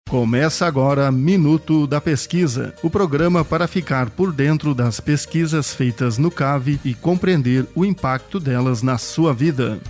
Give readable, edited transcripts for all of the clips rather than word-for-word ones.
Começa agora Minuto da Pesquisa, o programa para ficar por dentro das pesquisas feitas no CAV e compreender o impacto delas na sua vida.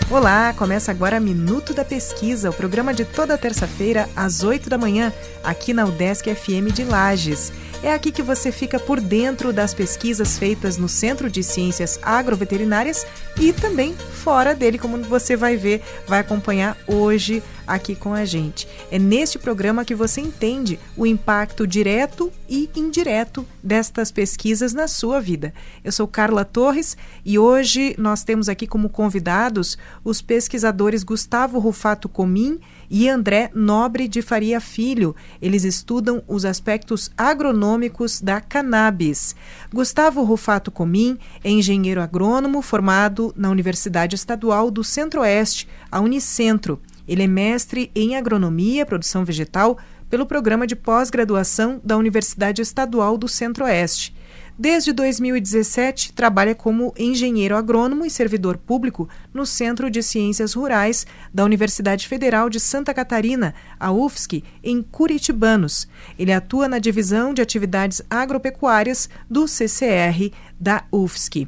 Olá, começa agora Minuto da Pesquisa, o programa de toda terça-feira às 8 da manhã, aqui na UDESC FM de Lages. É aqui que você fica por dentro das pesquisas feitas no Centro de Ciências Agroveterinárias e também fora dele, como você vai ver, vai acompanhar hoje aqui com a gente. É neste programa que você entende o impacto direto e indireto destas pesquisas na sua vida. Eu sou Carla Torres e hoje nós temos aqui como convidados os pesquisadores Gustavo Rufato Comim e André Nobre de Faria Filho. Eles estudam os aspectos agronômicos da cannabis. Gustavo Rufato Comim é engenheiro agrônomo formado na Universidade Estadual do Centro-Oeste, a Unicentro. Ele é mestre em agronomia e produção vegetal pelo programa de pós-graduação da Universidade Estadual do Centro-Oeste. Desde 2017, trabalha como engenheiro agrônomo e servidor público no Centro de Ciências Rurais da Universidade Federal de Santa Catarina, a UFSC, em Curitibanos. Ele atua na divisão de atividades agropecuárias do CCR da UFSC.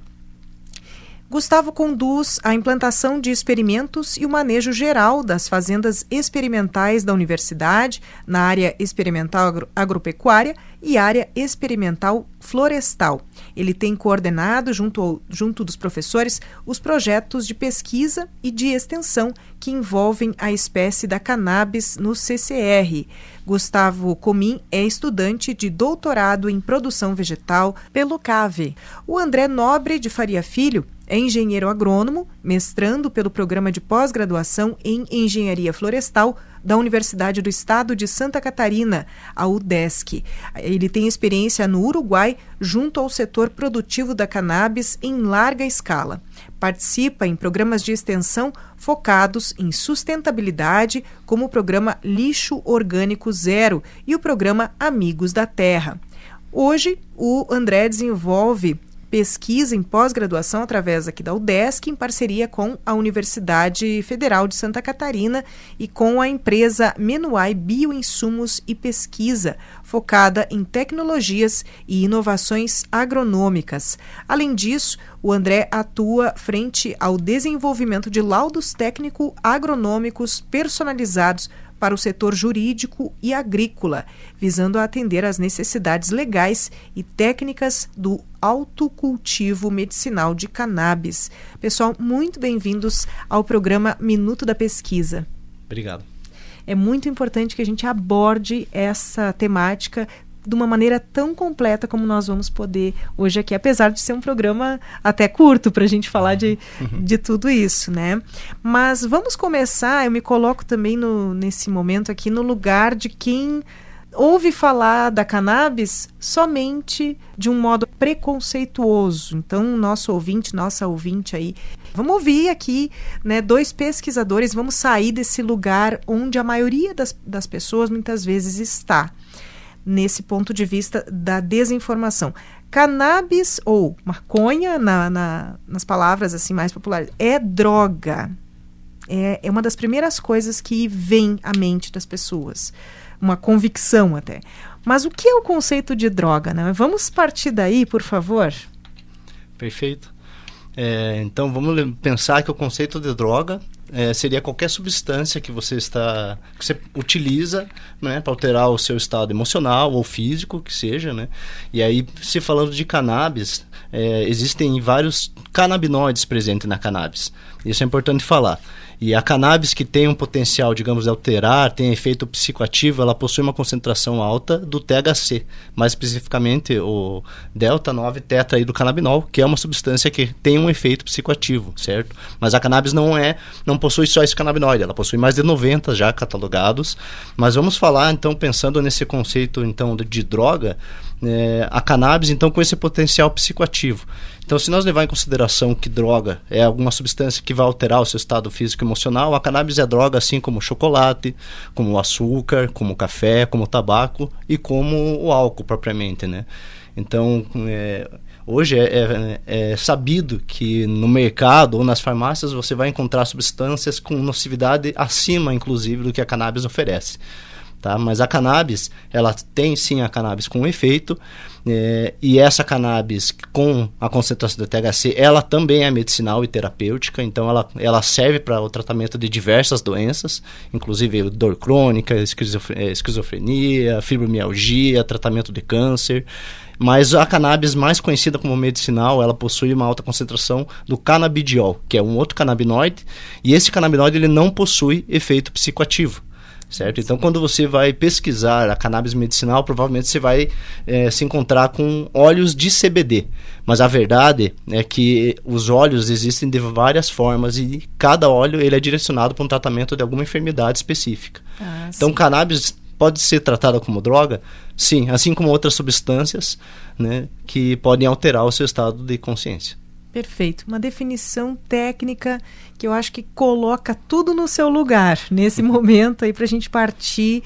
Gustavo conduz a implantação de experimentos e o manejo geral das fazendas experimentais da universidade na área experimental agropecuária e área experimental florestal. Ele tem coordenado, junto dos professores, os projetos de pesquisa e de extensão que envolvem a espécie da cannabis no CCR. Gustavo Comim é estudante de doutorado em produção vegetal pelo CAV. O André Nobre de Faria Filho é engenheiro agrônomo, mestrando pelo programa de pós-graduação em engenharia florestal da Universidade do Estado de Santa Catarina, a UDESC. Ele tem experiência no Uruguai junto ao setor produtivo da cannabis em larga escala. Participa em programas de extensão focados em sustentabilidade, como o programa Lixo Orgânico Zero e o programa Amigos da Terra. Hoje, o André desenvolve pesquisa em pós-graduação através aqui da UDESC, em parceria com a Universidade Federal de Santa Catarina e com a empresa Menuai Bioinsumos e Pesquisa, focada em tecnologias e inovações agronômicas. Além disso, o André atua frente ao desenvolvimento de laudos técnico-agronômicos personalizados para o setor jurídico e agrícola, visando a atender às necessidades legais e técnicas do autocultivo medicinal de cannabis. Pessoal, muito bem-vindos ao programa Minuto da Pesquisa. Obrigado. É muito importante que a gente aborde essa temática de uma maneira tão completa como nós vamos poder hoje aqui, apesar de ser um programa até curto para a gente falar de tudo isso, né? Mas vamos começar, eu me coloco também nesse momento aqui no lugar de quem ouve falar da cannabis somente de um modo preconceituoso. Então, nossa ouvinte aí, vamos ouvir aqui, né, dois pesquisadores, vamos sair desse lugar onde a maioria das pessoas muitas vezes está, nesse ponto de vista da desinformação. Cannabis ou maconha, nas palavras assim mais populares, é droga. É uma das primeiras coisas que vem à mente das pessoas. Uma convicção até. Mas o que é o conceito de droga, né? Vamos partir daí, por favor? Perfeito. Então vamos pensar que o conceito de droga seria qualquer substância que você utiliza, né, para alterar o seu estado emocional ou físico, que seja, né? E aí, se falando de cannabis, existem vários canabinoides presentes na cannabis. Isso é importante falar. E a cannabis que tem um potencial, digamos, de alterar, tem efeito psicoativo, ela possui uma concentração alta do THC, mais especificamente o delta-9-tetraidrocannabinol, que é uma substância que tem um efeito psicoativo, certo? Mas a cannabis não possui só esse canabinoide, ela possui mais de 90 já catalogados. Mas vamos falar, então, pensando nesse conceito então, de droga, a cannabis, então, com esse potencial psicoativo. Então, se nós levar em consideração que droga é alguma substância que vai alterar o seu estado físico e emocional, a cannabis é droga assim como o chocolate, como o açúcar, como o café, como o tabaco e como o álcool propriamente, né? Então, hoje é sabido que no mercado ou nas farmácias você vai encontrar substâncias com nocividade acima, inclusive, do que a cannabis oferece. Tá? Mas a cannabis, ela tem sim a cannabis com efeito, e essa cannabis com a concentração do THC, ela também é medicinal e terapêutica, então ela serve para o tratamento de diversas doenças, inclusive dor crônica, esquizofrenia, fibromialgia, tratamento de câncer. Mas a cannabis mais conhecida como medicinal, ela possui uma alta concentração do canabidiol, que é um outro canabinoide, e esse canabinoide ele não possui efeito psicoativo. Certo? Então, quando você vai pesquisar a cannabis medicinal, provavelmente você vai se encontrar com óleos de CBD. Mas a verdade é que os óleos existem de várias formas e cada óleo ele é direcionado para um tratamento de alguma enfermidade específica. Então, cannabis pode ser tratada como droga? Sim, assim como outras substâncias, né, que podem alterar o seu estado de consciência. Perfeito. Uma definição técnica que eu acho que coloca tudo no seu lugar nesse momento aí para a gente partir,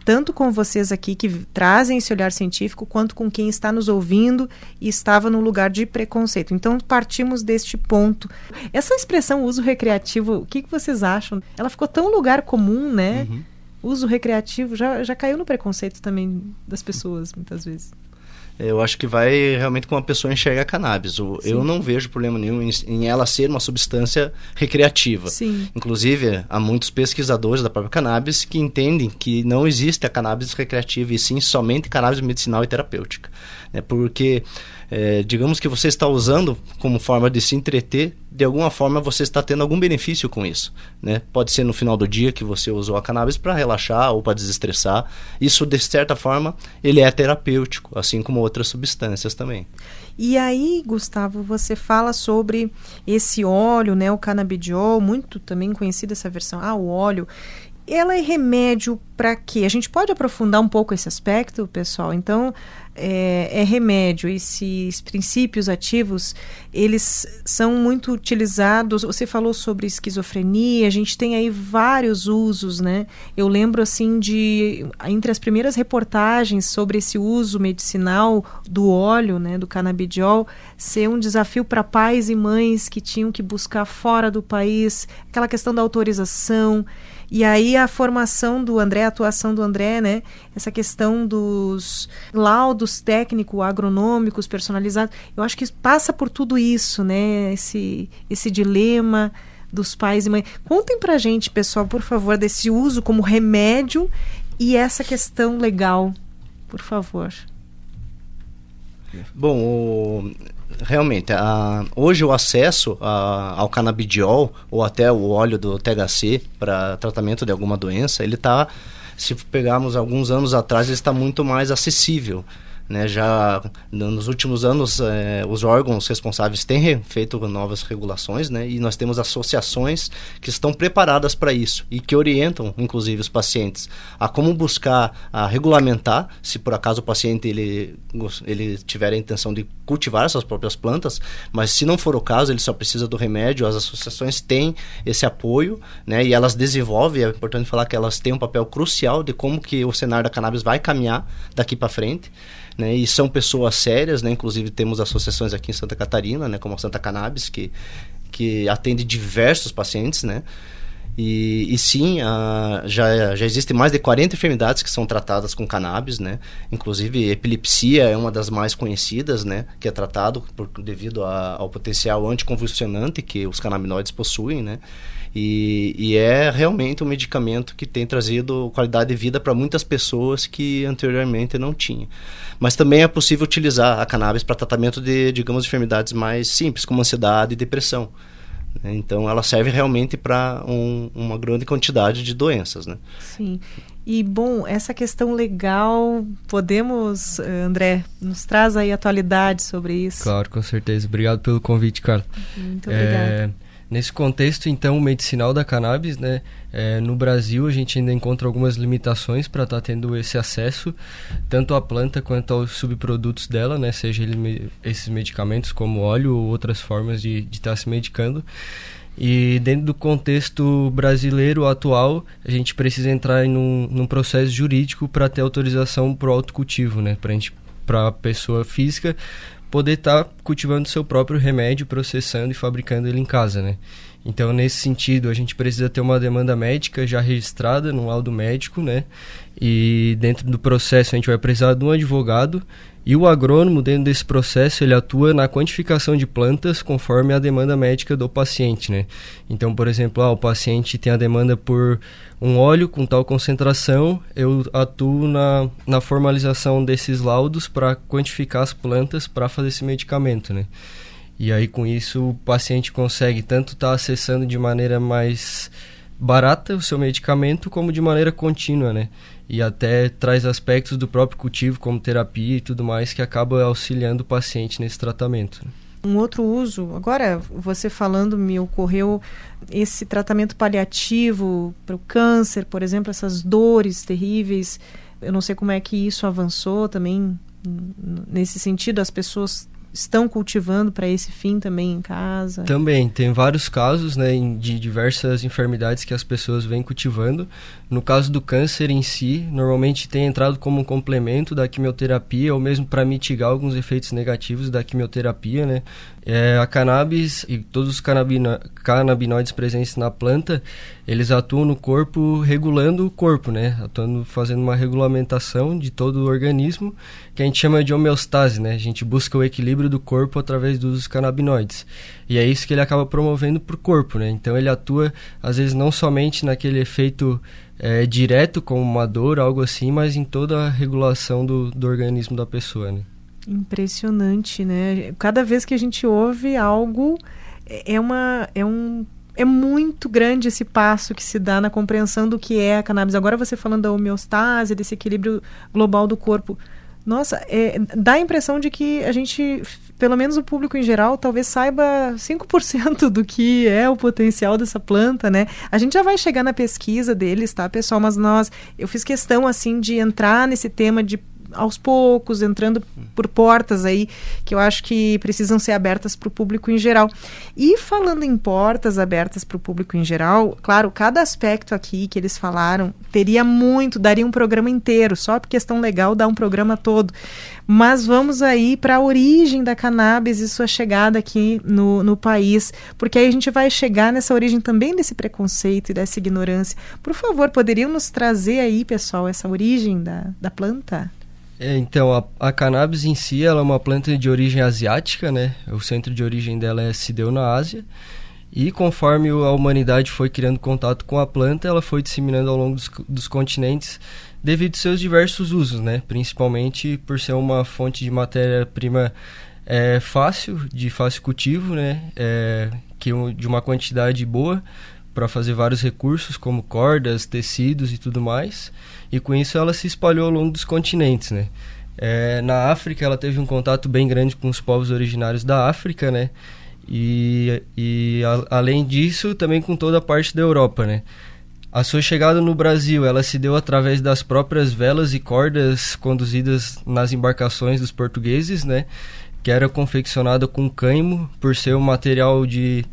tanto com vocês aqui que trazem esse olhar científico, quanto com quem está nos ouvindo e estava no lugar de preconceito. Então, partimos deste ponto. Essa expressão uso recreativo, o que vocês acham? Ela ficou tão lugar comum, né? Uhum. Uso recreativo já caiu no preconceito também das pessoas, muitas vezes. Eu acho que vai realmente como a pessoa enxerga a cannabis. Eu não vejo problema nenhum em ela ser uma substância recreativa. Sim. Inclusive, há muitos pesquisadores da própria cannabis que entendem que não existe a cannabis recreativa, e sim somente cannabis medicinal e terapêutica. Porque, digamos que você está usando como forma de se entreter, de alguma forma você está tendo algum benefício com isso. Né? Pode ser no final do dia que você usou a cannabis para relaxar ou para desestressar. Isso, de certa forma, ele é terapêutico, assim como outras substâncias também. E aí, Gustavo, você fala sobre esse óleo, né, o canabidiol, muito também conhecida essa versão, o óleo. Ela é remédio para quê? A gente pode aprofundar um pouco esse aspecto, pessoal? Então, é remédio. Esses princípios ativos, eles são muito utilizados. Você falou sobre esquizofrenia, a gente tem aí vários usos, né? Eu lembro, assim, entre as primeiras reportagens sobre esse uso medicinal do óleo, né, do canabidiol, ser um desafio para pais e mães que tinham que buscar fora do país, aquela questão da autorização. E aí a formação do André, a atuação do André, né? Essa questão dos laudos técnico-agronômicos personalizados, eu acho que passa por tudo isso, né? Esse dilema dos pais e mães. Contem pra gente, pessoal, por favor, desse uso como remédio e essa questão legal, por favor. Bom, realmente, hoje o acesso ao canabidiol ou até o óleo do THC para tratamento de alguma doença, ele está, se pegarmos alguns anos atrás, ele está muito mais acessível. Né? Já nos últimos anos, os órgãos responsáveis têm feito novas regulações, né? E nós temos associações que estão preparadas para isso e que orientam, inclusive, os pacientes a como buscar, a regulamentar, se por acaso o paciente ele tiver a intenção de cultivar essas próprias plantas, mas se não for o caso, ele só precisa do remédio. As associações têm esse apoio, né? E elas desenvolvem, é importante falar que elas têm um papel crucial de como que o cenário da cannabis vai caminhar daqui para frente. Né, e são pessoas sérias, né, inclusive temos associações aqui em Santa Catarina, né, como a Santa Cannabis, que atende diversos pacientes, né, e sim, já existem mais de 40 enfermidades que são tratadas com cannabis, né, inclusive epilepsia é uma das mais conhecidas, né, que é tratado devido ao potencial anticonvulsionante que os canabinoides possuem, né. E é realmente um medicamento que tem trazido qualidade de vida para muitas pessoas que anteriormente não tinham. Mas também é possível utilizar a cannabis para tratamento de, digamos, enfermidades mais simples, como ansiedade e depressão. Então, ela serve realmente para uma grande quantidade de doenças, né? Sim. E, bom, essa questão legal, podemos, André, nos traz aí atualidade sobre isso? Claro, com certeza. Obrigado pelo convite, Carla. Muito obrigada. Nesse contexto, então, medicinal da cannabis, né, no Brasil a gente ainda encontra algumas limitações para estar tendo esse acesso, tanto à planta quanto aos subprodutos dela, né, seja esses medicamentos como óleo ou outras formas de estar se medicando. E dentro do contexto brasileiro atual, a gente precisa entrar num processo jurídico para ter autorização para o autocultivo, né, para para a pessoa física poder estar cultivando seu próprio remédio, processando e fabricando ele em casa, né? Então, nesse sentido, a gente precisa ter uma demanda médica já registrada no laudo médico, né? E dentro do processo a gente vai precisar de um advogado, e o agrônomo, dentro desse processo, ele atua na quantificação de plantas conforme a demanda médica do paciente, né? Então, por exemplo, o paciente tem a demanda por um óleo com tal concentração, eu atuo na formalização desses laudos para quantificar as plantas para fazer esse medicamento, né? E aí, com isso, o paciente consegue tanto estar acessando de maneira mais barata o seu medicamento, como de maneira contínua, né? E até traz aspectos do próprio cultivo, como terapia e tudo mais, que acaba auxiliando o paciente nesse tratamento. Um outro uso, agora você falando, me ocorreu esse tratamento paliativo para o câncer, por exemplo, essas dores terríveis. Eu não sei como é que isso avançou também, nesse sentido, as pessoas estão cultivando para esse fim também em casa? Também, tem vários casos, né, de diversas enfermidades que as pessoas vêm cultivando. No caso do câncer em si, normalmente tem entrado como um complemento da quimioterapia ou mesmo para mitigar alguns efeitos negativos da quimioterapia, né? A cannabis e todos os canabinoides presentes na planta, eles atuam no corpo regulando o corpo, né? Atuando, fazendo uma regulamentação de todo o organismo, que a gente chama de homeostase, né? A gente busca o equilíbrio do corpo através do uso dos canabinoides. E é isso que ele acaba promovendo para o corpo, né? Então ele atua, às vezes, não somente naquele efeito direto, como uma dor, algo assim, mas em toda a regulação do organismo da pessoa, né? Impressionante, né? Cada vez que a gente ouve algo, é muito grande esse passo que se dá na compreensão do que é a cannabis. Agora você falando da homeostase, desse equilíbrio global do corpo. Nossa, dá a impressão de que a gente, pelo menos o público em geral, talvez saiba 5% do que é o potencial dessa planta, né? A gente já vai chegar na pesquisa deles, tá, pessoal? Mas eu fiz questão, assim, de entrar nesse tema aos poucos, entrando por portas aí, que eu acho que precisam ser abertas para o público em geral. E falando em portas abertas para o público em geral, claro, cada aspecto aqui que eles falaram daria um programa inteiro, só por questão legal dá um programa todo. Mas vamos aí para a origem da cannabis e sua chegada aqui no país, porque aí a gente vai chegar nessa origem também desse preconceito e dessa ignorância. Por favor, poderiam nos trazer aí, pessoal, essa origem da planta? Então, a cannabis em si, ela é uma planta de origem asiática, né? O centro de origem dela se deu na Ásia. E conforme a humanidade foi criando contato com a planta, ela foi disseminando ao longo dos continentes devido aos seus diversos usos, né? Principalmente por ser uma fonte de matéria-prima de fácil cultivo, né? De uma quantidade boa para fazer vários recursos, como cordas, tecidos e tudo mais. E com isso ela se espalhou ao longo dos continentes, né? Na África ela teve um contato bem grande com os povos originários da África, né? Além disso, também com toda a parte da Europa, né? A sua chegada no Brasil, ela se deu através das próprias velas e cordas conduzidas nas embarcações dos portugueses, né? Que era confeccionada com cânhamo, por ser um material de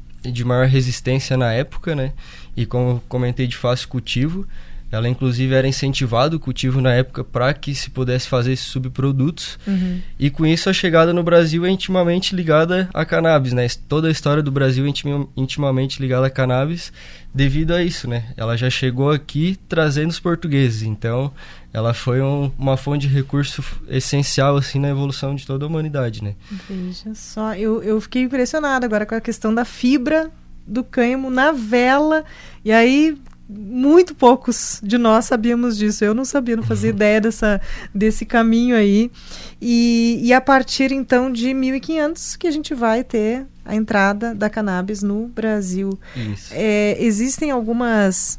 maior resistência na época, né? E como eu comentei, de fácil cultivo. Ela, inclusive, era incentivado o cultivo na época para que se pudesse fazer esses subprodutos. Uhum. E, com isso, a chegada no Brasil é intimamente ligada a cannabis, né? Toda a história do Brasil é intimamente ligada a cannabis devido a isso, né? Ela já chegou aqui trazendo os portugueses. Então, ela foi uma fonte de recurso essencial, assim, na evolução de toda a humanidade, né? Veja só, eu fiquei impressionada agora com a questão da fibra do cânhamo na vela. E aí, muito poucos de nós sabíamos disso. Eu não sabia, não fazia ideia desse caminho aí. E a partir, então, de 1500 que a gente vai ter a entrada da cannabis no Brasil. Isso. Existem algumas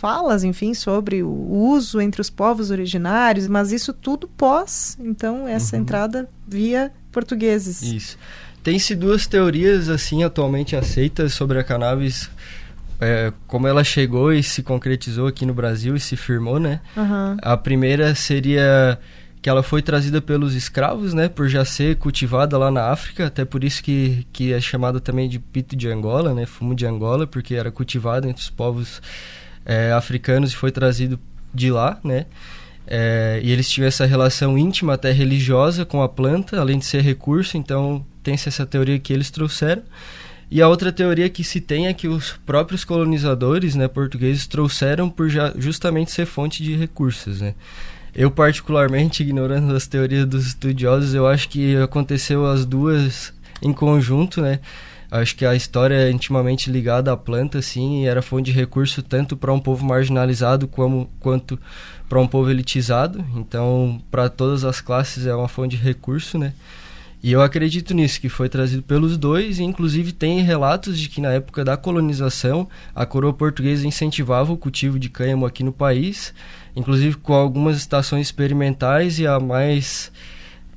falas, enfim, sobre o uso entre os povos originários, mas isso tudo pós, então, essa entrada via portugueses. Isso. Tem-se duas teorias, assim, atualmente aceitas sobre a cannabis, como ela chegou e se concretizou aqui no Brasil e se firmou, né? Uhum. A primeira seria que ela foi trazida pelos escravos, né? Por já ser cultivada lá na África, até por isso que é chamada também de pito de Angola, né? Fumo de Angola, porque era cultivado entre os povos africanos e foi trazido de lá, né? E eles tinham essa relação íntima, até religiosa, com a planta, além de ser recurso. Então tem-se essa teoria que eles trouxeram. E a outra teoria que se tem é que os próprios colonizadores, né, portugueses, trouxeram por justamente ser fonte de recursos, né? Eu, particularmente, ignorando as teorias dos estudiosos, eu acho que aconteceu as duas em conjunto, né? Acho que a história é intimamente ligada à planta, assim, e era fonte de recurso tanto para um povo marginalizado quanto para um povo elitizado. Então, para todas as classes é uma fonte de recurso, né? E eu acredito nisso, que foi trazido pelos dois, e inclusive tem relatos de que na época da colonização a coroa portuguesa incentivava o cultivo de cânhamo aqui no país, inclusive com algumas estações experimentais, e a mais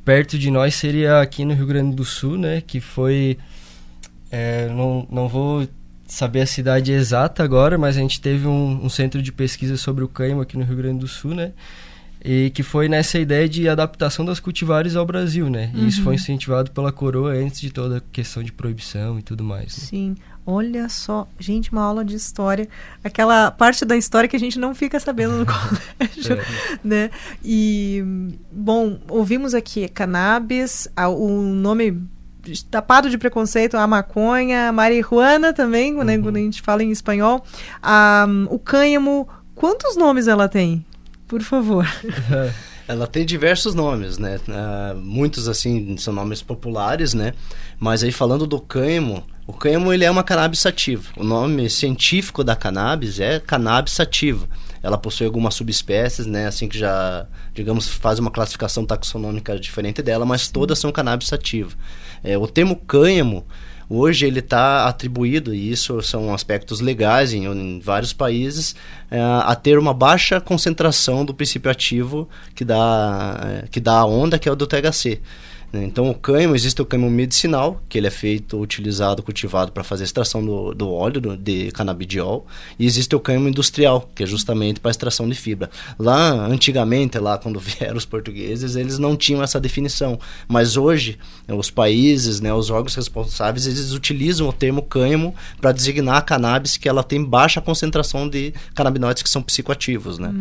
perto de nós seria aqui no Rio Grande do Sul, né, que foi... não vou saber a cidade exata agora, mas a gente teve um centro de pesquisa sobre o cânhamo aqui no Rio Grande do Sul, né? E que foi nessa ideia de adaptação das cultivares ao Brasil, né? E isso foi incentivado pela coroa antes de toda a questão de proibição e tudo mais. Né? Sim, olha só, gente, uma aula de história, aquela parte da história que a gente não fica sabendo no colégio, né? E, bom, ouvimos aqui cannabis, o nome tapado de preconceito, a maconha, a marihuana também, né, quando a gente fala em espanhol, o cânhamo, quantos nomes ela tem? Por favor. Ela tem diversos nomes, né? Muitos, assim, são nomes populares, né? Mas aí, falando do cânhamo, o cânhamo, ele é uma cannabis sativa. O nome científico da cannabis é cannabis sativa. Ela possui algumas subespécies, né? Assim que já, digamos, faz uma classificação taxonômica diferente dela, mas todas são cannabis sativa. O termo cânhamo, hoje ele está atribuído, e isso são aspectos legais em vários países, a ter uma baixa concentração do princípio ativo que dá a onda, que é o do THC. Então, o cânhamo, existe o cânhamo medicinal, que ele é feito, utilizado, cultivado para fazer extração do óleo de canabidiol, e existe o cânhamo industrial, que é justamente para extração de fibra. Lá, antigamente, quando vieram os portugueses, eles não tinham essa definição, mas hoje, os países, né, os órgãos responsáveis, eles utilizam o termo cânhamo para designar a cannabis, que ela tem baixa concentração de canabinoides que são psicoativos, né?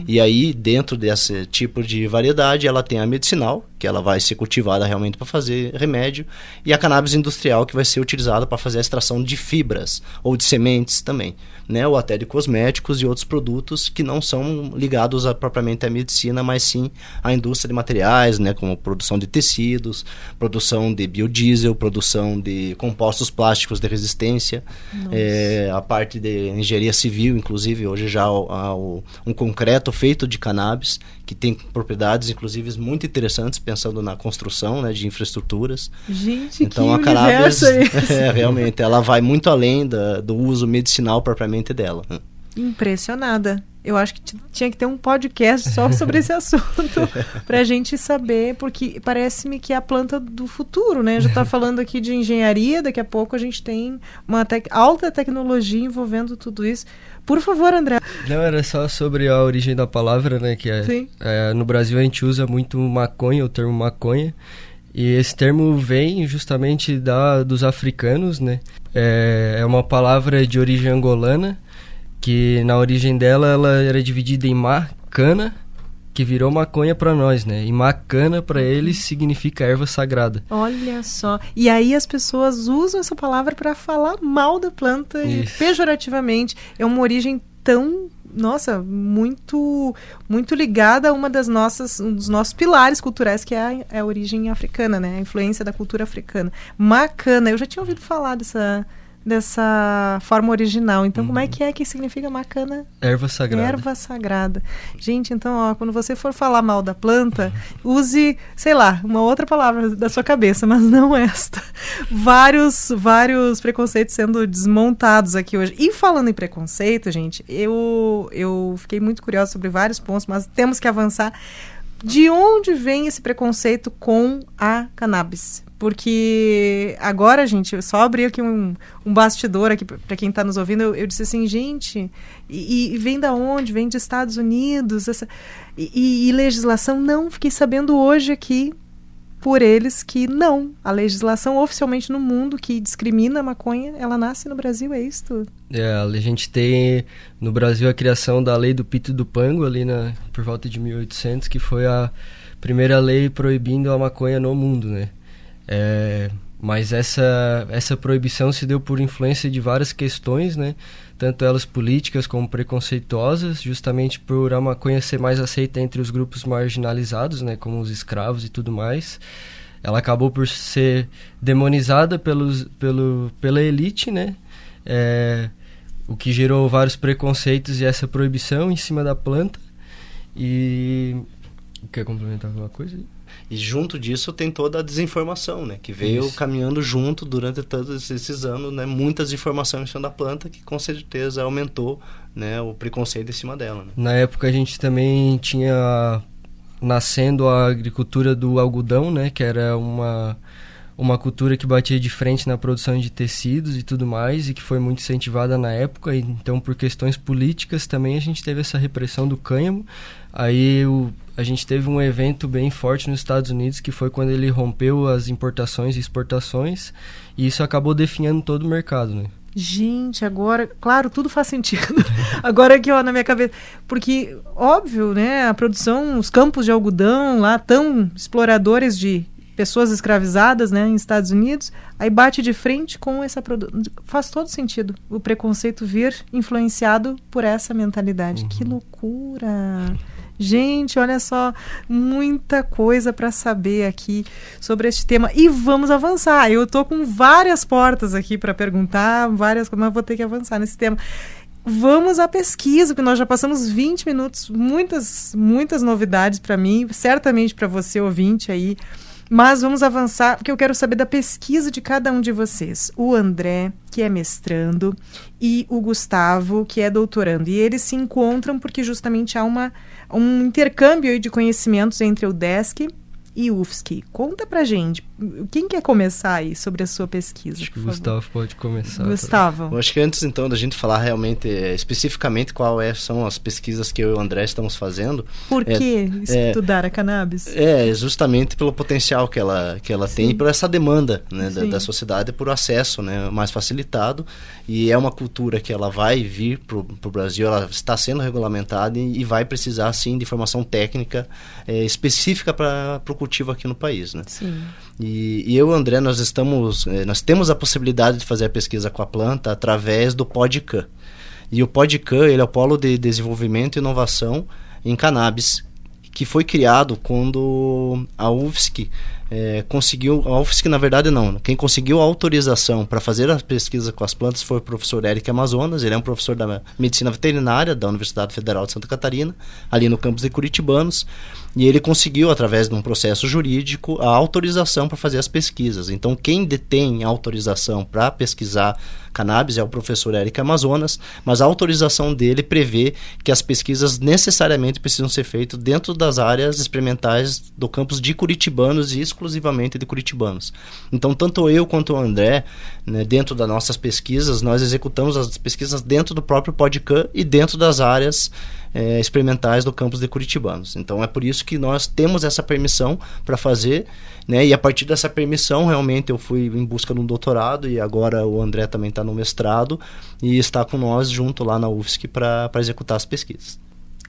E aí, dentro desse tipo de variedade, ela tem a medicinal, que ela vai ser cultivada realmente para fazer remédio, e a cannabis industrial, que vai ser utilizada para fazer a extração de fibras ou de sementes também, né? Ou até de cosméticos e outros produtos que não são ligados propriamente à medicina, mas sim à indústria de materiais, né? Como produção de tecidos, produção de biodiesel, produção de compostos plásticos de resistência, a parte de engenharia civil, inclusive hoje já há um concreto feito de cannabis, que tem propriedades inclusive muito interessantes, pensando na construção, né, de infraestruturas. Gente, então, que a cannabis é realmente, ela vai muito além do uso medicinal propriamente dela. Impressionada. Eu acho que tinha que ter um podcast só sobre esse assunto para a gente saber, porque parece-me que é a planta do futuro, né? Já está falando aqui de engenharia, daqui a pouco a gente tem uma alta tecnologia envolvendo tudo isso. Por favor, André. Não, era só sobre a origem da palavra, né? Que no Brasil a gente usa muito maconha, o termo maconha. E esse termo vem justamente dos africanos, né? É uma palavra de origem angolana, que na origem dela ela era dividida em macana, que virou maconha para nós, né? E macana para eles significa erva sagrada. Olha só. E aí as pessoas usam essa palavra para falar mal da planta, e pejorativamente. É uma origem tão, muito muito ligada a um dos nossos pilares culturais, que é a origem africana, né? A influência da cultura africana. Macana, eu já tinha ouvido falar dessa forma original. Então, como é que significa macana? Erva sagrada. Erva sagrada. Gente, então, quando você for falar mal da planta, use, sei lá, uma outra palavra da sua cabeça, mas não esta. Vários preconceitos sendo desmontados aqui hoje. E falando em preconceito, gente, eu fiquei muito curiosa sobre vários pontos, mas temos que avançar. De onde vem esse preconceito com a cannabis? Porque agora, gente, eu só abri aqui um bastidor aqui para quem está nos ouvindo. Eu disse assim, gente, e vem da onde? Vem dos Estados Unidos? E legislação? Não, fiquei sabendo hoje aqui por eles que não. A legislação oficialmente no mundo que discrimina a maconha, ela nasce no Brasil, é isso? A gente tem no Brasil a criação da lei do Pito e do Pango, ali por volta de 1800, que foi a primeira lei proibindo a maconha no mundo, né? Mas essa proibição se deu por influência de várias questões, né? Tanto elas políticas como preconceituosas, justamente por a maconha ser mais aceita entre os grupos marginalizados, né? Como os escravos e tudo mais. Ela acabou por ser demonizada pela elite, né? O que gerou vários preconceitos e essa proibição em cima da planta. E... Quer complementar alguma coisa? E junto disso tem toda a desinformação, né? Que veio caminhando junto durante todos esses anos, né? Muitas informações em cima da planta que com certeza aumentou, né, o preconceito em cima dela. Né? Na época a gente também tinha nascendo a agricultura do algodão, né? Que era uma cultura que batia de frente na produção de tecidos e tudo mais, e que foi muito incentivada na época. Então, por questões políticas também a gente teve essa repressão do cânhamo. Aí a gente teve um evento bem forte nos Estados Unidos, que foi quando ele rompeu as importações e exportações, e isso acabou definhando todo o mercado, né? Gente, agora, claro, tudo faz sentido. Agora aqui, ó, na minha cabeça. Porque, óbvio, né, a produção, os campos de algodão lá, tão exploradores de pessoas escravizadas, né, em Estados Unidos, aí bate de frente com essa produção. Faz todo sentido o preconceito vir influenciado por essa mentalidade. Que loucura! Gente, olha só, muita coisa para saber aqui sobre este tema. E vamos avançar. Eu tô com várias portas aqui para perguntar, mas vou ter que avançar nesse tema. Vamos à pesquisa, porque nós já passamos 20 minutos, muitas novidades para mim, certamente para você, ouvinte aí. Mas vamos avançar, porque eu quero saber da pesquisa de cada um de vocês. O André, que é mestrando, e o Gustavo, que é doutorando. E eles se encontram porque justamente há um intercâmbio aí de conhecimentos entre o UDESC e o UFSC. Conta pra gente, quem quer começar aí sobre a sua pesquisa? Acho que o Gustavo pode começar. Gustavo. Eu acho que antes então da gente falar realmente, especificamente são as pesquisas que eu e o André estamos fazendo. Por que estudar a cannabis? Justamente pelo potencial que ela tem e por essa demanda, né, da sociedade por acesso, né, mais facilitado. E é uma cultura que ela vai vir pro Brasil, ela está sendo regulamentada e vai precisar sim de formação técnica específica para o cultivo aqui no país, né? Sim. E eu e o André, nós temos a possibilidade de fazer a pesquisa com a planta através do PodCan. E o PodCan, ele é o Polo de Desenvolvimento e Inovação em Cannabis, que foi criado quando a UFSC conseguiu... A UFSC, na verdade, não. Quem conseguiu a autorização para fazer a pesquisa com as plantas foi o professor Eric Amazonas. Ele é um professor da Medicina Veterinária da Universidade Federal de Santa Catarina, ali no campus de Curitibanos. E ele conseguiu, através de um processo jurídico, a autorização para fazer as pesquisas. Então, quem detém a autorização para pesquisar cannabis é o professor Eric Amazonas, mas a autorização dele prevê que as pesquisas necessariamente precisam ser feitas dentro das áreas experimentais do campus de Curitibanos e exclusivamente de Curitibanos. Então, tanto eu quanto o André, né, dentro das nossas pesquisas, nós executamos as pesquisas dentro do próprio PodCan e dentro das áreas experimentais do campus de Curitibanos. Então é por isso que nós temos essa permissão para fazer, né? E a partir dessa permissão realmente eu fui em busca de um doutorado e agora o André também está no mestrado e está com nós junto lá na UFSC para executar as pesquisas.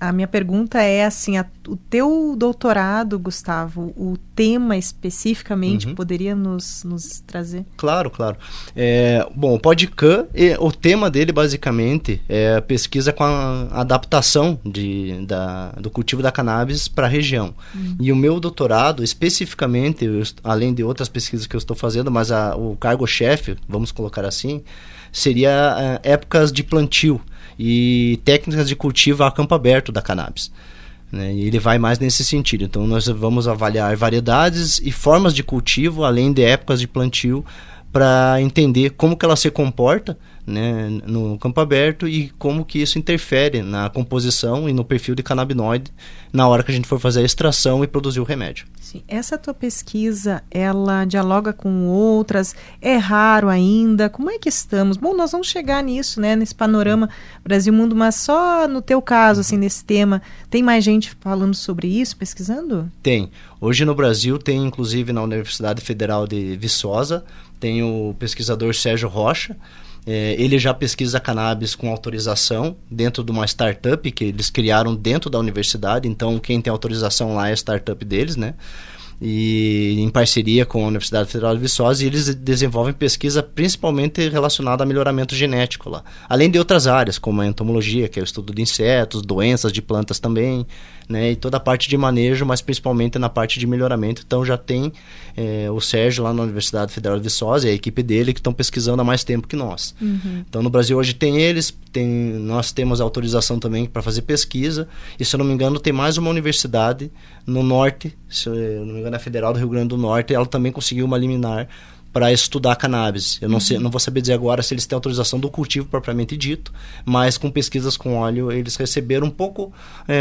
A minha pergunta é assim, o teu doutorado, Gustavo, o tema especificamente poderia nos trazer? Claro. Bom, o PodCan, o tema dele basicamente é pesquisa com a adaptação do cultivo da cannabis para a região. E o meu doutorado, especificamente, além de outras pesquisas que eu estou fazendo, mas o cargo-chefe, vamos colocar assim, seria épocas de plantio e técnicas de cultivo a campo aberto da cannabis, né? E ele vai mais nesse sentido. Então nós vamos avaliar variedades e formas de cultivo, além de épocas de plantio, para entender como que ela se comporta, né, no campo aberto e como que isso interfere na composição e no perfil de canabinoide na hora que a gente for fazer a extração e produzir o remédio. Sim. Essa tua pesquisa, ela dialoga com outras? É raro ainda? Como é que estamos? Bom, nós vamos chegar nisso, né, nesse panorama Brasil-Mundo, mas só no teu caso, assim, nesse tema, tem mais gente falando sobre isso, pesquisando? Tem. Hoje no Brasil tem, inclusive, na Universidade Federal de Viçosa, tem o pesquisador Sérgio Rocha. Ele já pesquisa cannabis com autorização dentro de uma startup que eles criaram dentro da universidade. Então, quem tem autorização lá é a startup deles, né? E em parceria com a Universidade Federal de Viçosa, e eles desenvolvem pesquisa principalmente relacionada a melhoramento genético lá. Além de outras áreas, como a entomologia, que é o estudo de insetos, doenças de plantas também, né? E toda a parte de manejo, mas principalmente na parte de melhoramento. Então já tem o Sérgio lá na Universidade Federal de Viçosa e a equipe dele que estão pesquisando há mais tempo que nós. Uhum. Então no Brasil hoje tem eles, nós temos autorização também para fazer pesquisa, e se eu não me engano tem mais uma universidade no norte, se eu não me engano é a Federal do Rio Grande do Norte, ela também conseguiu uma liminar para estudar cannabis. Eu não sei, não vou saber dizer agora se eles têm autorização do cultivo propriamente dito, mas com pesquisas com óleo eles receberam um pouco,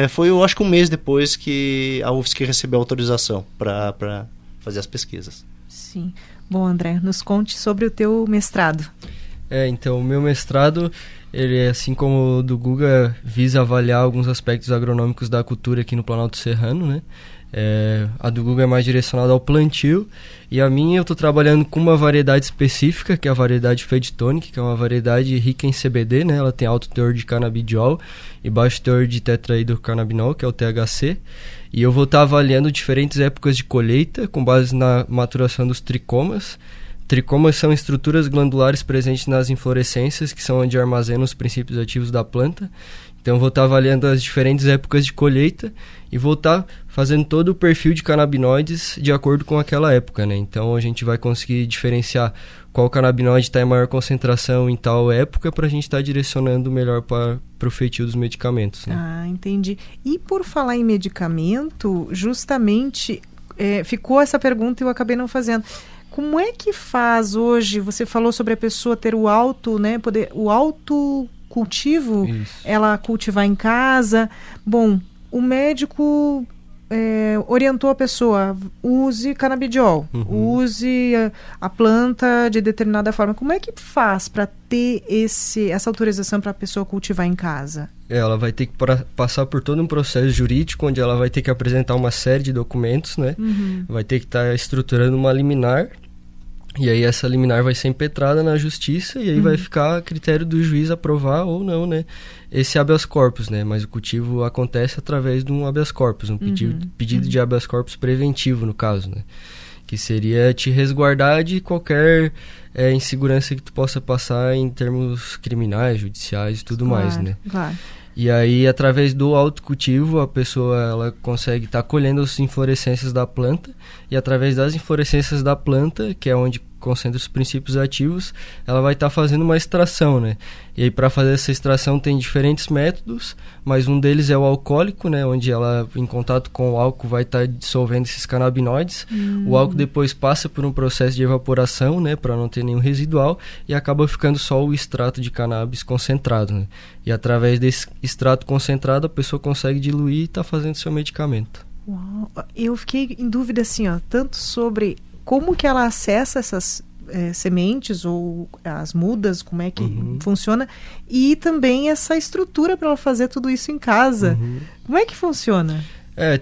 foi eu acho que um mês depois que a UFSC recebeu a autorização para fazer as pesquisas. Sim. Bom, André, nos conte sobre o teu mestrado. Então, o meu mestrado, ele, assim como o do Guga, visa avaliar alguns aspectos agronômicos da cultura aqui no Planalto Serrano, né? A do Guga é mais direcionada ao plantio, e a minha eu estou trabalhando com uma variedade específica, que é a variedade Fade Tonic, que é uma variedade rica em CBD, né? Ela tem alto teor de canabidiol e baixo teor de tetrahidrocannabinol, que é o THC, e eu vou estar avaliando diferentes épocas de colheita com base na maturação dos tricomas. Tricomas são estruturas glandulares presentes nas inflorescências, que são onde armazenam os princípios ativos da planta. Então eu vou estar avaliando as diferentes épocas de colheita e vou estar fazendo todo o perfil de canabinoides de acordo com aquela época, né? Então a gente vai conseguir diferenciar qual canabinoide está em maior concentração em tal época para a gente estar direcionando melhor para o feitio dos medicamentos, né? Ah, entendi. E por falar em medicamento, justamente ficou essa pergunta e eu acabei não fazendo. Como é que faz hoje? Você falou sobre a pessoa ter o auto, né, o autocultivo, ela cultivar em casa. Bom, o médico orientou a pessoa, use canabidiol, use a planta de determinada forma. Como é que faz para ter essa autorização para a pessoa cultivar em casa? Ela vai ter que passar por todo um processo jurídico, onde ela vai ter que apresentar uma série de documentos, né? Vai ter que estar estruturando uma liminar, e aí essa liminar vai ser impetrada na justiça, e aí vai ficar a critério do juiz aprovar ou não, né, esse habeas corpus, né? Mas o cultivo acontece através de um habeas corpus, um pedido de habeas corpus preventivo, no caso, né? Que seria te resguardar de qualquer insegurança que tu possa passar em termos criminais, judiciais e tudo mais, né? Claro. E aí, através do autocultivo, a pessoa ela consegue estar colhendo as inflorescências da planta, e através das inflorescências da planta, que é onde concentra os princípios ativos, ela vai estar fazendo uma extração, né? E aí, para fazer essa extração tem diferentes métodos, mas um deles é o alcoólico, né? Onde ela, em contato com o álcool, vai estar dissolvendo esses canabinoides. O álcool depois passa por um processo de evaporação, né? Para não ter nenhum residual, e acaba ficando só o extrato de cannabis concentrado, né? E através desse extrato concentrado, a pessoa consegue diluir e está fazendo seu medicamento. Uau. Eu fiquei em dúvida, assim, tanto sobre como que ela acessa essas sementes ou as mudas, como é que funciona, e também essa estrutura para ela fazer tudo isso em casa. Como é que funciona?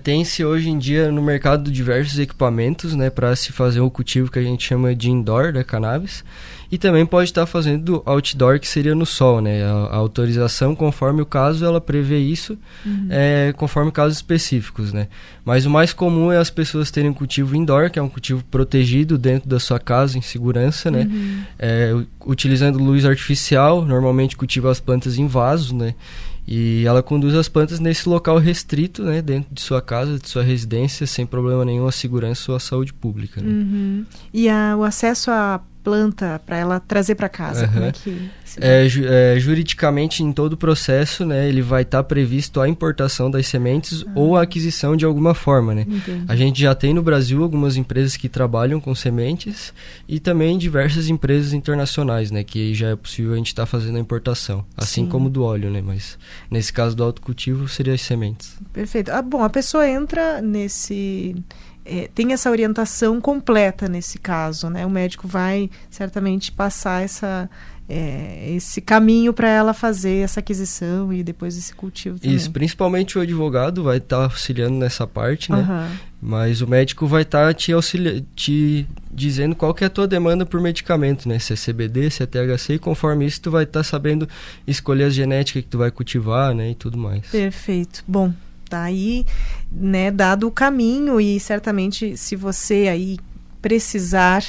Tem-se hoje em dia no mercado diversos equipamentos, né, para se fazer o cultivo que a gente chama de indoor da cannabis, e também pode estar fazendo outdoor, que seria no sol, né? A autorização, conforme o caso, ela prevê isso, conforme casos específicos, né? Mas o mais comum é as pessoas terem um cultivo indoor, que é um cultivo protegido dentro da sua casa, em segurança, né? Utilizando luz artificial, normalmente cultiva as plantas em vasos, né? E ela conduz as plantas nesse local restrito, né, dentro de sua casa, de sua residência, sem problema nenhum à segurança ou à saúde pública, né? E o acesso a planta para ela trazer para casa? Como é que... Juridicamente, em todo o processo, né, ele vai estar previsto a importação das sementes ou a aquisição de alguma forma, né? Entendi. A gente já tem no Brasil algumas empresas que trabalham com sementes e também diversas empresas internacionais, né, que já é possível a gente estar fazendo a importação, assim Sim. como do óleo, né? Mas nesse caso do autocultivo seria as sementes. Perfeito. Bom, a pessoa entra nesse... tem essa orientação completa nesse caso, né? O médico vai certamente passar esse caminho para ela fazer essa aquisição e depois esse cultivo também. Isso, principalmente o advogado vai estar auxiliando nessa parte, né? Mas o médico vai estar te dizendo qual que é a tua demanda por medicamento, né? Se é CBD, se é THC, e conforme isso tu vai estar sabendo escolher as genéticas que tu vai cultivar, né? E tudo mais. Perfeito. Bom, tá aí, né, dado o caminho, e certamente se você aí precisar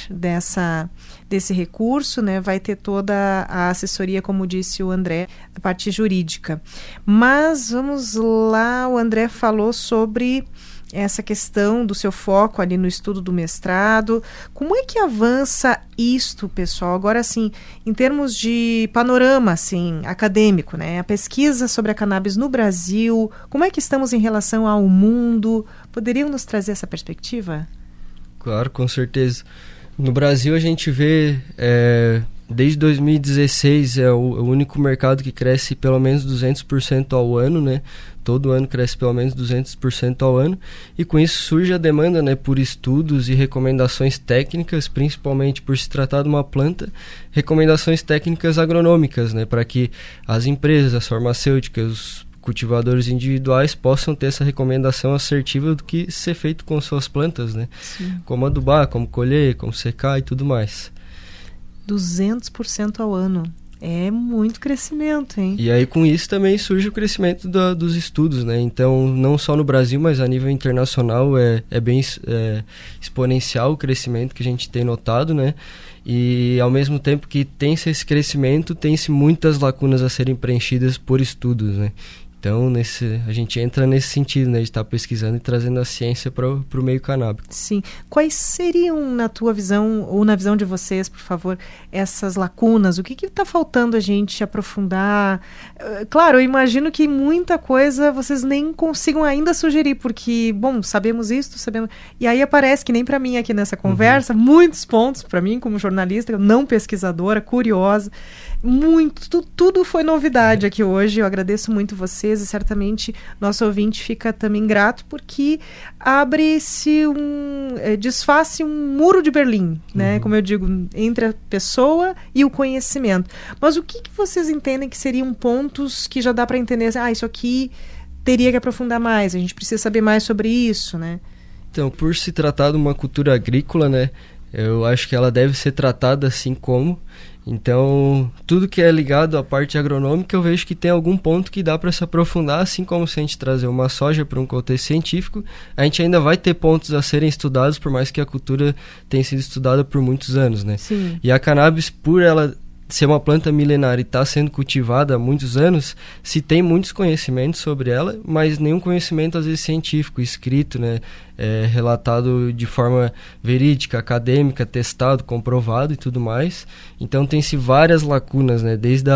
desse recurso, né, vai ter toda a assessoria, como disse o André, a parte jurídica. Mas vamos lá, o André falou sobre essa questão do seu foco ali no estudo do mestrado. Como é que avança isto, pessoal? Agora, assim, em termos de panorama, assim, acadêmico, né? A pesquisa sobre a cannabis no Brasil, como é que estamos em relação ao mundo? Poderiam nos trazer essa perspectiva? Claro, com certeza. No Brasil a gente vê, desde 2016 é o único mercado que cresce pelo menos 200% ao ano, né? Todo ano cresce pelo menos 200% ao ano, e com isso surge a demanda, né, por estudos e recomendações técnicas, principalmente por se tratar de uma planta, recomendações técnicas agronômicas, né, para que as empresas, as farmacêuticas, os cultivadores individuais possam ter essa recomendação assertiva do que ser feito com suas plantas, né? Sim. Como adubar, como colher, como secar e tudo mais. 200% ao ano. É muito crescimento, hein? E aí com isso também surge o crescimento dos estudos, né? Então, não só no Brasil, mas a nível internacional é bem exponencial o crescimento que a gente tem notado, né? E ao mesmo tempo que tem-se esse crescimento, tem-se muitas lacunas a serem preenchidas por estudos, né? Então, a gente entra nesse sentido, né, de estar pesquisando e trazendo a ciência para o meio canábico. Sim. Quais seriam, na tua visão, ou na visão de vocês, por favor, essas lacunas? O que está faltando a gente aprofundar? Claro, eu imagino que muita coisa vocês nem consigam ainda sugerir, porque, bom, sabemos isso, sabemos... E aí aparece, que nem para mim aqui nessa conversa, muitos pontos para mim, como jornalista, não pesquisadora, curiosa, tudo foi novidade aqui hoje. Eu agradeço muito vocês, e certamente nosso ouvinte fica também grato, porque desfaz-se um muro de Berlim, né? Como eu digo, entre a pessoa e o conhecimento. Mas o que vocês entendem que seriam pontos que já dá para entender, isso aqui teria que aprofundar mais, a gente precisa saber mais sobre isso, né? Então, por se tratar de uma cultura agrícola, né, eu acho que ela deve ser tratada assim como... Então, tudo que é ligado à parte agronômica, eu vejo que tem algum ponto que dá para se aprofundar, assim como se a gente trazer uma soja para um contexto científico, a gente ainda vai ter pontos a serem estudados, por mais que a cultura tenha sido estudada por muitos anos, né? Sim. E a cannabis, por ela ser uma planta milenar e está sendo cultivada há muitos anos, se tem muitos conhecimentos sobre ela, mas nenhum conhecimento, às vezes, científico, escrito, né? Relatado de forma verídica, acadêmica, testado, comprovado e tudo mais. Então tem-se várias lacunas, né? Desde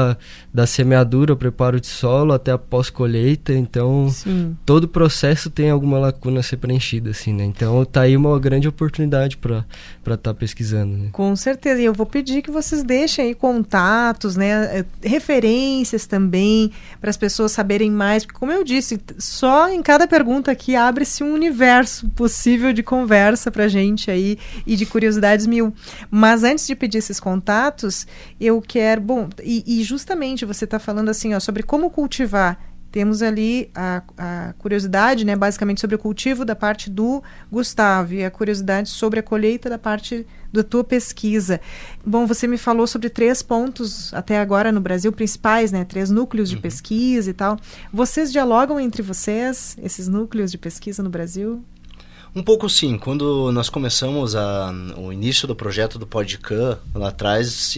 da semeadura, o preparo de solo, até a pós-colheita. Então, sim, todo o processo tem alguma lacuna a ser preenchida, assim, né? Então tá aí uma grande oportunidade para estar pesquisando, né? Com certeza. E eu vou pedir que vocês deixem aí contatos, né? Referências também, para as pessoas saberem mais. Porque, como eu disse, só em cada pergunta aqui abre-se um universo possível de conversa pra gente aí e de curiosidades mil. Mas antes de pedir esses contatos, eu quero... Bom, e justamente você está falando assim, sobre como cultivar. Temos ali a curiosidade, né, basicamente sobre o cultivo da parte do Gustavo, e a curiosidade sobre a colheita da parte da tua pesquisa. Bom, você me falou sobre 3 pontos até agora no Brasil, principais, né, 3 núcleos de pesquisa e tal. Vocês dialogam entre vocês, esses núcleos de pesquisa no Brasil? Um pouco sim. Quando nós começamos o início do projeto do PodCan, lá atrás,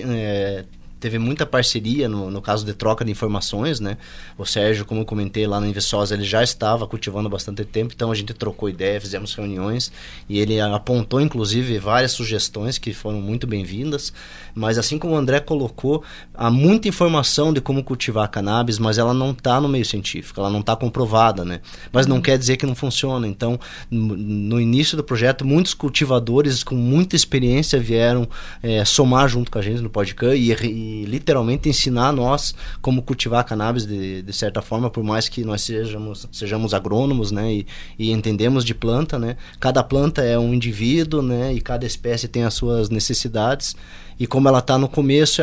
teve muita parceria no caso de troca de informações, né? O Sérgio, como eu comentei lá no Inviçosa, ele já estava cultivando há bastante tempo, então a gente trocou ideia, fizemos reuniões e ele apontou inclusive várias sugestões que foram muito bem-vindas, mas assim como o André colocou, há muita informação de como cultivar cannabis, mas ela não está no meio científico, ela não está comprovada, né? Mas não quer dizer que não funciona. Então, no início do projeto, muitos cultivadores com muita experiência vieram somar junto com a gente no podcast e literalmente ensinar nós como cultivar cannabis de certa forma, por mais que nós sejamos agrônomos, né, e entendemos de planta, né? Cada planta é um indivíduo, né, e cada espécie tem as suas necessidades. E como ela está no começo,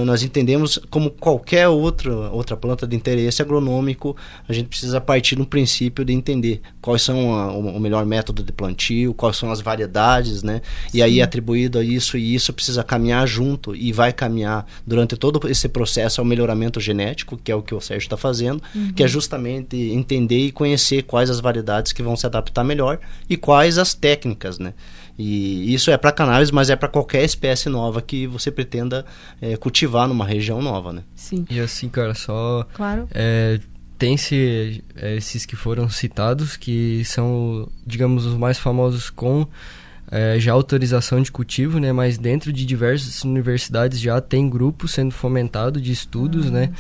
nós entendemos como qualquer outra planta de interesse agronômico, a gente precisa partir do princípio de entender quais são o melhor método de plantio, quais são as variedades, né? Sim. E aí atribuído a isso, e isso precisa caminhar junto e vai caminhar durante todo esse processo ao melhoramento genético, que é o que o Sérgio está fazendo, que é justamente entender e conhecer quais as variedades que vão se adaptar melhor e quais as técnicas, né? E isso é para cannabis, mas é para qualquer espécie nova que você pretenda cultivar numa região nova, né? Sim. E assim, cara, só... Claro. Tem-se esses que foram citados, que são, digamos, os mais famosos com já autorização de cultivo, né? Mas dentro de diversas universidades já tem grupos sendo fomentados de estudos, né?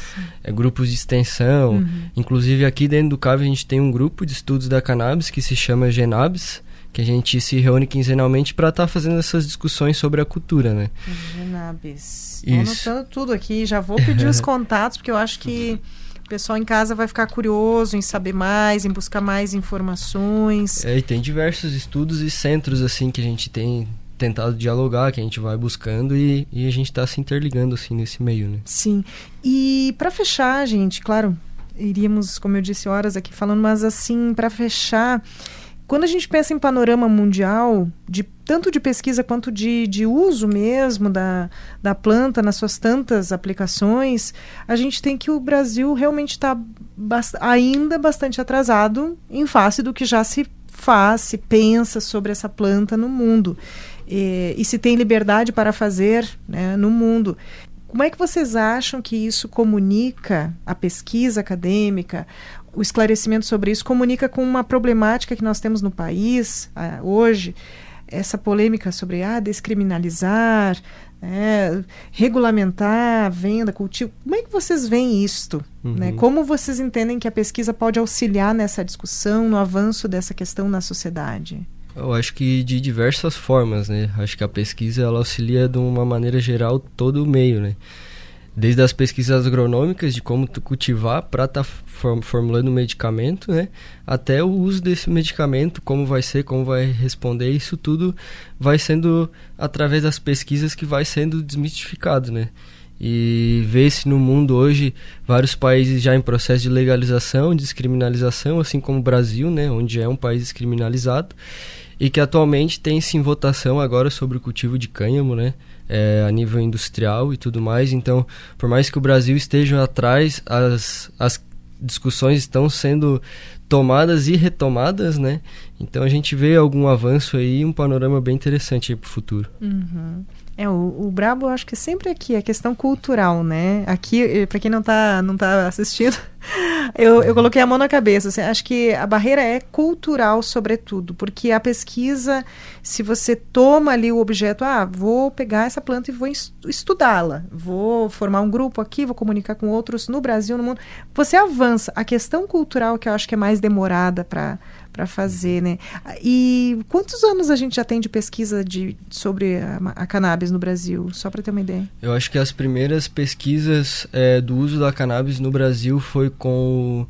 Grupos de extensão. Inclusive aqui dentro do CAV a gente tem um grupo de estudos da cannabis que se chama Genabis, que a gente se reúne quinzenalmente para estar fazendo essas discussões sobre a cultura, né? Genabis. Estou anotando tudo aqui, já vou pedir os contatos, porque eu acho que o pessoal em casa vai ficar curioso em saber mais, em buscar mais informações. E tem diversos estudos e centros, assim, que a gente tem tentado dialogar, que a gente vai buscando e a gente está se interligando, assim, nesse meio, né? Sim. E para fechar, gente, claro, iríamos, como eu disse, horas aqui falando, mas assim, para fechar... Quando a gente pensa em panorama mundial, tanto de pesquisa quanto de uso mesmo da planta nas suas tantas aplicações, a gente tem que o Brasil realmente está ainda bastante atrasado em face do que já se faz, se pensa sobre essa planta no mundo. E se tem liberdade para fazer, né, no mundo. Como é que vocês acham que isso comunica a pesquisa acadêmica, o esclarecimento sobre isso, comunica com uma problemática que nós temos no país hoje, essa polêmica sobre descriminalizar, regulamentar a venda, cultivo? Como é que vocês veem isto? Né? Como vocês entendem que a pesquisa pode auxiliar nessa discussão, no avanço dessa questão na sociedade? Eu acho que de diversas formas, né? Acho que a pesquisa ela auxilia de uma maneira geral todo o meio, né? Desde as pesquisas agronômicas de como cultivar para estar formulando um medicamento, né? Até o uso desse medicamento, como vai ser, como vai responder, isso tudo vai sendo através das pesquisas que vai sendo desmistificado, né? E vê-se no mundo hoje vários países já em processo de legalização, descriminalização, assim como o Brasil, né? Onde é um país descriminalizado e que atualmente tem-se em votação agora sobre o cultivo de cânhamo, né? A nível industrial e tudo mais. Então, por mais que o Brasil esteja atrás, as discussões estão sendo tomadas e retomadas, né? Então a gente vê algum avanço aí, um panorama bem interessante aí para o futuro. O brabo, eu acho que sempre aqui, a questão cultural, né? Aqui, para quem não tá assistindo, eu coloquei a mão na cabeça. Assim, acho que a barreira é cultural, sobretudo, porque a pesquisa, se você toma ali o objeto, vou pegar essa planta e vou estudá-la, vou formar um grupo aqui, vou comunicar com outros no Brasil, no mundo, você avança. A questão cultural que eu acho que é mais demorada para fazer, né? E quantos anos a gente já tem de pesquisa sobre a cannabis no Brasil? Só para ter uma ideia. Eu acho que as primeiras pesquisas do uso da cannabis no Brasil foi com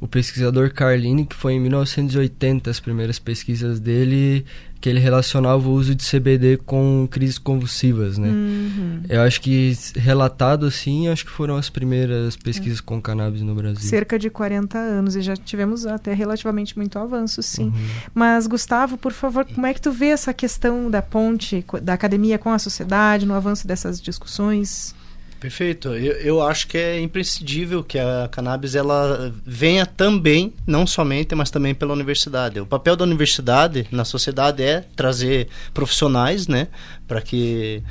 o pesquisador Carlini, que foi em 1980, as primeiras pesquisas dele, que ele relacionava o uso de CBD com crises convulsivas, né? Eu acho que, relatado assim, acho que foram as primeiras pesquisas com cannabis no Brasil. Cerca de 40 anos, e já tivemos até relativamente muito avanço, sim. Mas, Gustavo, por favor, como é que tu vê essa questão da ponte da academia com a sociedade, no avanço dessas discussões? Perfeito. Eu acho que é imprescindível que a cannabis ela venha também, não somente, mas também pela universidade. O papel da universidade na sociedade é trazer profissionais, né, para que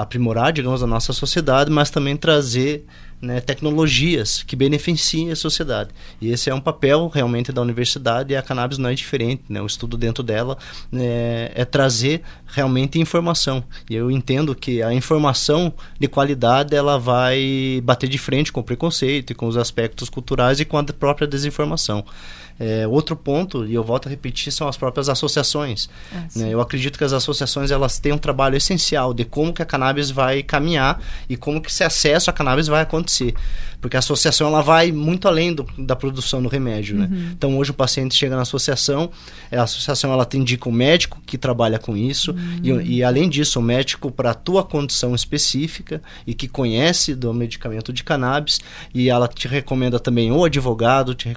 aprimorar, digamos, a nossa sociedade, mas também trazer, né, tecnologias que beneficiem a sociedade. E esse é um papel realmente da universidade, e a cannabis não é diferente, né? O estudo dentro dela é trazer realmente informação. E eu entendo que a informação de qualidade ela vai bater de frente com o preconceito e com os aspectos culturais e com a própria desinformação. Outro ponto, e eu volto a repetir, são as próprias associações. Né? Eu acredito que as associações elas têm um trabalho essencial de como que a cannabis vai caminhar e como que esse acesso à cannabis vai acontecer. Porque a associação ela vai muito além da produção do remédio. Né? Então hoje o paciente chega na associação, a associação ela te indica um médico que trabalha com isso, e além disso, o médico para a tua condição específica e que conhece do medicamento de cannabis, e ela te recomenda também o advogado, te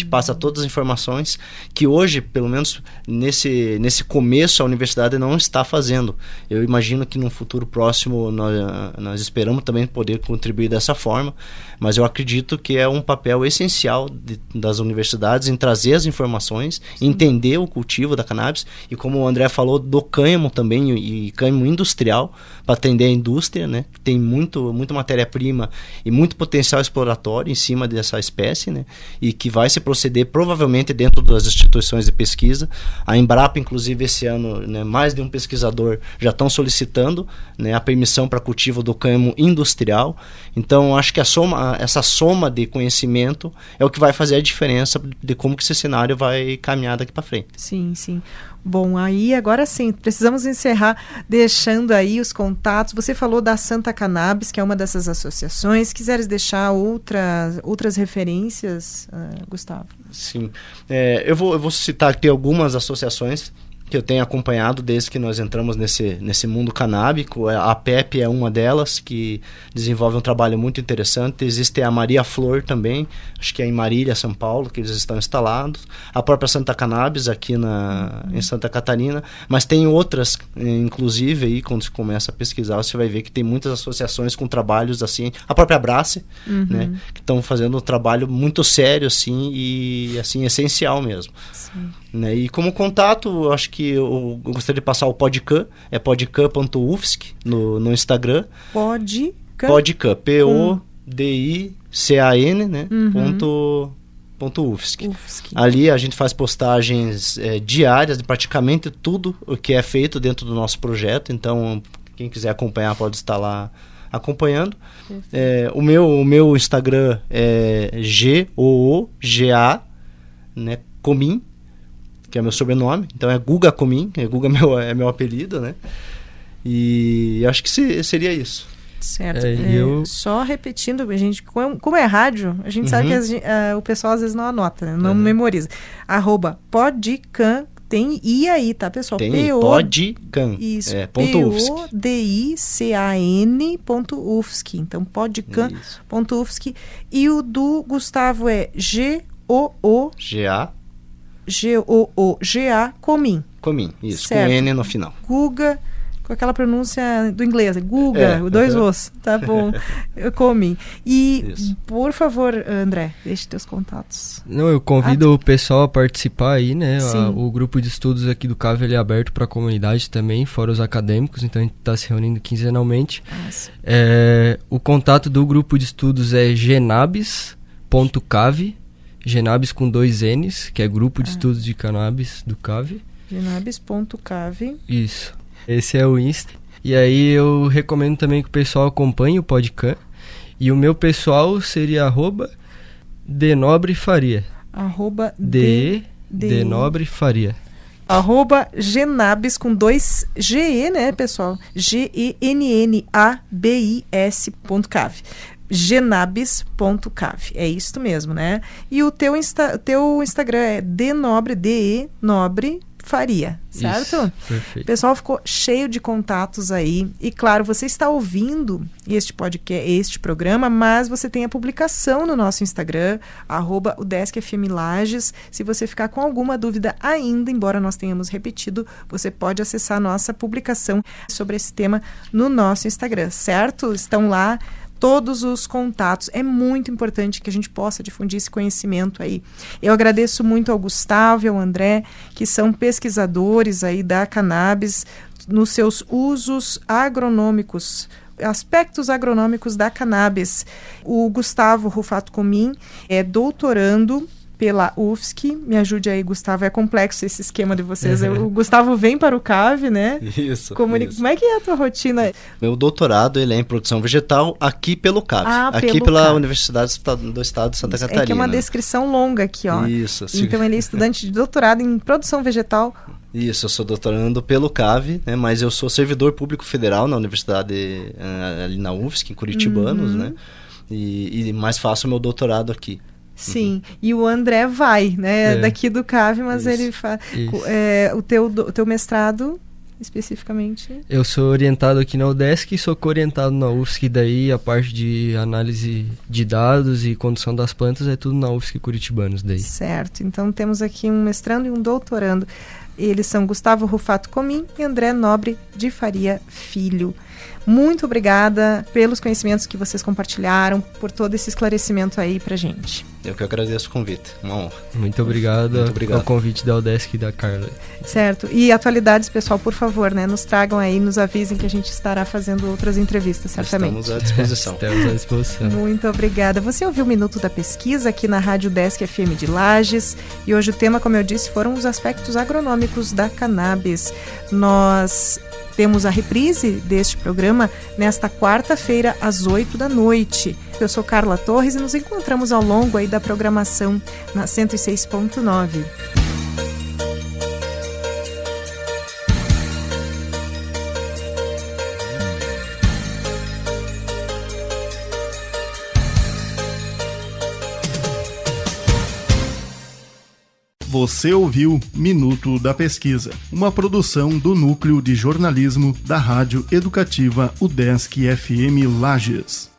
passa todas as informações que hoje, pelo menos nesse começo, a universidade não está fazendo. Eu imagino que num futuro próximo nós esperamos também poder contribuir dessa forma, mas eu acredito que é um papel essencial das universidades em trazer as informações, entender o cultivo da cannabis, e como o André falou, do cânhamo também, e cânhamo industrial, para atender a indústria, né? Tem muita matéria-prima e muito potencial exploratório em cima dessa espécie, né? E que vai se proceder provavelmente dentro das instituições de pesquisa. A Embrapa, inclusive, esse ano, né, mais de um pesquisador já estão solicitando, né, a permissão para cultivo do cânhamo industrial. Então, acho que essa soma de conhecimento é o que vai fazer a diferença de como que esse cenário vai caminhar daqui para frente. Sim, sim. Bom, aí agora sim, precisamos encerrar deixando aí os contatos. Você falou da Santa Cannabis, que é uma dessas associações. Quiseres deixar outras referências, Gustavo? Sim. Eu vou citar aqui algumas associações que eu tenho acompanhado desde que nós entramos nesse mundo canábico. A PEP é uma delas, que desenvolve um trabalho muito interessante. Existe a Maria Flor também, acho que é em Marília, São Paulo, que eles estão instalados. A própria Santa Cannabis aqui em Santa Catarina, mas tem outras, inclusive, aí, quando você começa a pesquisar, você vai ver que tem muitas associações com trabalhos assim, a própria Brace, né, que estão fazendo um trabalho muito sério, assim, e assim, essencial mesmo. Sim. Né? E como contato, acho que eu gostaria de passar o Podcan, é podcan.ufsc no Instagram. Podcan, P-O-D-I-C-A-N, né? .ufsc. Ali a gente faz postagens diárias de praticamente tudo o que é feito dentro do nosso projeto, então quem quiser acompanhar pode estar lá acompanhando. O meu Instagram é Googa, né? Comim, que é meu sobrenome, então é Guga Comim, Guga é meu apelido, né? E acho que seria isso. Certo. Só repetindo, gente, como é rádio, a gente sabe que o pessoal às vezes não anota, né? Não memoriza. @podcan, tem I aí, tá, pessoal? Tem Podcan. Isso, PODICAN.UFSC. Então, podcan.ufsc. E o do Gustavo é Googa, Comim, isso, certo. com N no final. Guga, com aquela pronúncia do inglês, Guga, dois Os, tá bom, Comim. E, isso. Por favor, André, deixe teus contatos. Não, eu convido o pessoal a participar aí, né? O grupo de estudos aqui do CAV ele é aberto para a comunidade também, fora os acadêmicos, então a gente está se reunindo quinzenalmente. O contato do grupo de estudos é genabis.cave, Genabis com 2 N's, que é Grupo de Estudos de Cannabis do CAV. Genabis.cave. Isso. Esse é o Insta. E aí eu recomendo também que o pessoal acompanhe o Podcan. E o meu pessoal seria @denobrefaria. @denobrefaria. @genabis com 2 GE, né, pessoal? GENNABIS.cave. genabis.cave. É isso mesmo, né? E o teu Instagram é denobrefaria, certo? Isso, perfeito. O pessoal ficou cheio de contatos aí. E claro, você está ouvindo este podcast, este programa, mas você tem a publicação no nosso Instagram, @udescfmlages. Se você ficar com alguma dúvida ainda, embora nós tenhamos repetido, você pode acessar a nossa publicação sobre esse tema no nosso Instagram, certo? Estão lá todos os contatos. É muito importante que a gente possa difundir esse conhecimento aí. Eu agradeço muito ao Gustavo e ao André, que são pesquisadores aí da cannabis, nos seus usos agronômicos, aspectos agronômicos da cannabis. O Gustavo Rufato Comim é doutorando pela UFSC. Me ajude aí, Gustavo, é complexo esse esquema de vocês. O Gustavo vem para o CAV, né? Isso. Como é que é a tua rotina? Meu doutorado ele é em produção vegetal aqui pelo CAV, aqui pelo pela CAV. Universidade do Estado de Santa Catarina. É que é uma descrição longa aqui, ó. Isso. Sim. Então ele é estudante de doutorado em produção vegetal. Isso, eu sou doutorando pelo CAV, né, mas eu sou servidor público federal na universidade ali na UFSC, em Curitibanos, né? Mas faço meu doutorado aqui. Sim, e o André vai, né, daqui do CAV, mas ele faz... o teu mestrado, especificamente? Eu sou orientado aqui na UDESC e sou co-orientado na UFSC, daí a parte de análise de dados e condução das plantas é tudo na UFSC Curitibanos daí. Certo, então temos aqui um mestrando e um doutorando. Eles são Gustavo Rufato Comim e André Nobre de Faria Filho. Muito obrigada pelos conhecimentos que vocês compartilharam, por todo esse esclarecimento aí pra gente. Eu que agradeço o convite, uma honra. Muito obrigado ao convite da UDESC e da Carla. Certo, e atualidades, pessoal, por favor, né, nos tragam aí, nos avisem que a gente estará fazendo outras entrevistas, certamente. Estamos à disposição. Estamos à disposição. Muito obrigada. Você ouviu o Minuto da Pesquisa aqui na Rádio UDESC FM de Lages, e hoje o tema, como eu disse, foram os aspectos agronômicos da cannabis. Nós temos a reprise deste programa nesta quarta-feira, às 8h. Eu sou Carla Torres e nos encontramos ao longo aí da programação na 106.9. Você ouviu Minuto da Pesquisa, uma produção do Núcleo de Jornalismo da Rádio Educativa UDESC FM Lages.